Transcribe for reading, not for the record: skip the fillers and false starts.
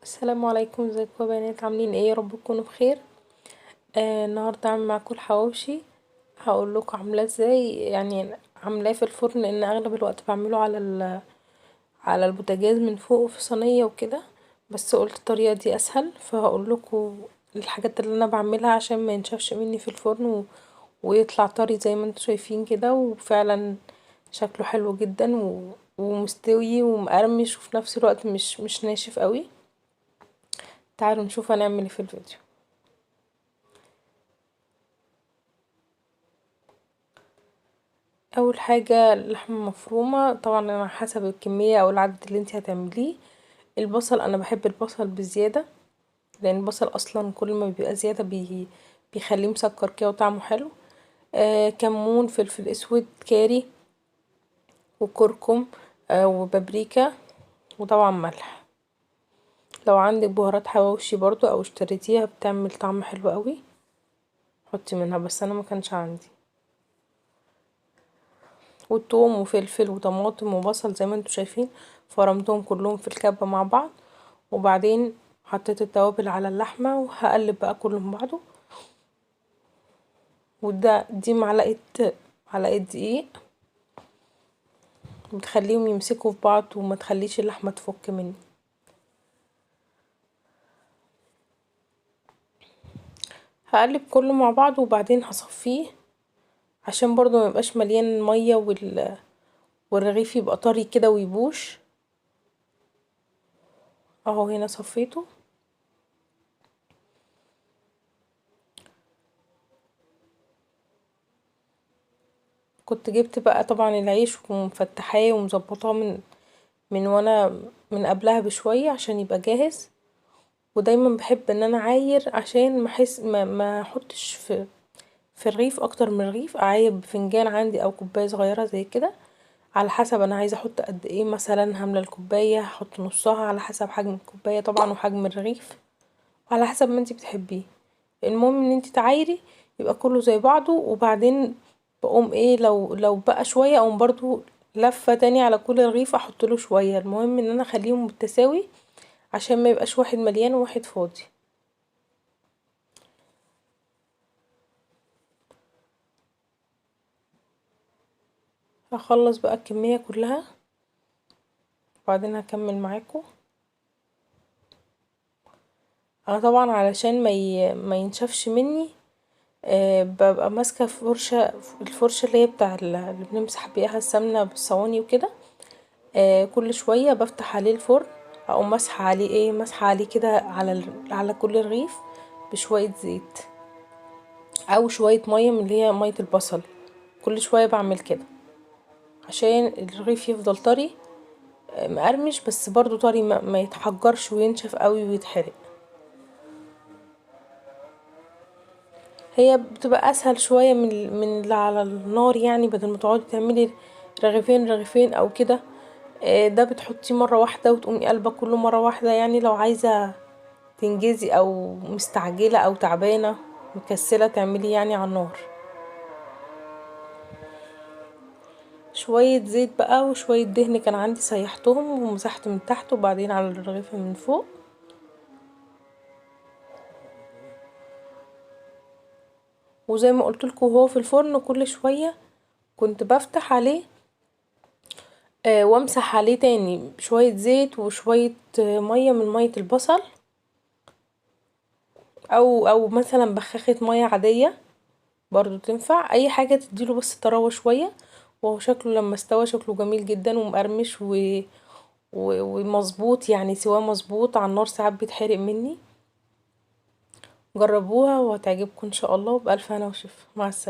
السلام عليكم، ازيكم يا بنات؟ عاملين ايه؟ يا رب تكونوا بخير. النهارده هعمل معاكم الحواوشي. هقول لكم عاملاه ازاي، يعني عاملاه في الفرن لان اغلب الوقت بعمله على البوتاجاز من فوق في صينيه وكده. بس قلت الطريقه دي اسهل، فهقول لكم الحاجات اللي انا بعملها عشان ما ينشفش مني في الفرن ويطلع طري زي ما انتم شايفين كده. وفعلا شكله حلو جدا ومستوي ومقرمش وفي نفس الوقت مش ناشف قوي. تعالوا نشوف هنعمل ايه في الفيديو. اول حاجه اللحمه مفرومه، طبعا على حسب الكميه او العدد اللي انت هتعمليه. البصل، انا بحب البصل بزياده لان البصل اصلا كل ما بيبقى زياده بيخليه مسكر كده وطعمه حلو. كمون، فلفل اسود، كاري، وكركم، وبابريكا، وطبعا ملح. لو عندك بهارات حواوشي برضو او اشتريتيها بتعمل طعم حلو قوي حطي منها، بس انا ما كانش عندي. والثوم وفلفل وطماطم وبصل زي ما انتوا شايفين، فرمتهم كلهم في الكبة مع بعض. وبعدين حطيت التوابل على اللحمة وهقلب بقى كله مع بعضه. دي معلقة دقيق بتخليهم يمسكوا في بعض وما تخليش اللحمة تفك مني. هقلب كله مع بعض وبعدين هصفيه عشان برضو ما يبقاش مليان مية والرغيف يبقى طري كده ويبوش. اهو هنا صفيته. كنت جبت بقى طبعا العيش ومفتحاه ومظبطاه من قبلها بشوية عشان يبقى جاهز. ودايما بحب ان انا اعاير عشان ما احطش في الرغيف اكتر من رغيف، اعاير بفنجان عندي او كوبايه صغيره زي كده، على حسب انا عايزه احط قد ايه. مثلا هامله الكوبايه هحط نصها على حسب حجم الكوبايه طبعا وحجم الرغيف وعلى حسب ما انتي بتحبيه. المهم ان انتي تعايري يبقى كله زي بعضه. وبعدين بقوم ايه، لو بقى شويه اقوم برضو لفه تاني على كل رغيف احط له شويه. المهم ان انا اخليهم بالتساوي عشان ما يبقاش واحد مليان وواحد فاضي. هخلص بقى الكميه كلها وبعدين هكمل معاكم. انا طبعا علشان ما ينشفش مني ببقى ماسكه الفرشه اللي هي بتاع اللي بنمسح بيها السمنه بالصواني وكده. كل شويه بفتح عليه الفرن، اقوم مسح عليه مسح عليه كده على كل رغيف بشويه زيت او شويه ميه من اللي هي ميه البصل. كل شويه بعمل كده عشان الرغيف يفضل طري، مقرمش بس برضو طري، ما يتحجرش وينشف قوي ويتحرق. هي بتبقى اسهل شويه من اللي على النار، يعني بدل ما تقعدي تعملي رغيفين رغيفين او كده. ده بتحطيه مره واحده وتقومي قلبه كله مره واحده، يعني لو عايزه تنجزي او مستعجله او تعبانه مكسله تعملي يعني على النار. شويه زيت بقى وشويه دهن كان عندي سيحتهم ومسحت من تحت وبعدين على الرغيف من فوق. وزي ما قلتلكوا وهو في الفرن كل شويه كنت بفتح عليه وامسح عليه تاني شوية زيت وشوية مية من مية البصل، او مثلا بخاخة مية عادية برضو تنفع، اي حاجة تديله بس طراوة شوية. وهو شكله لما استوى شكله جميل جدا ومقرمش ومظبوط، يعني سواه مظبوط على النار، ساعات بيتحرق مني. جربوها وهتعجبكم ان شاء الله، وبألف هنا وشفا. مع السلامة.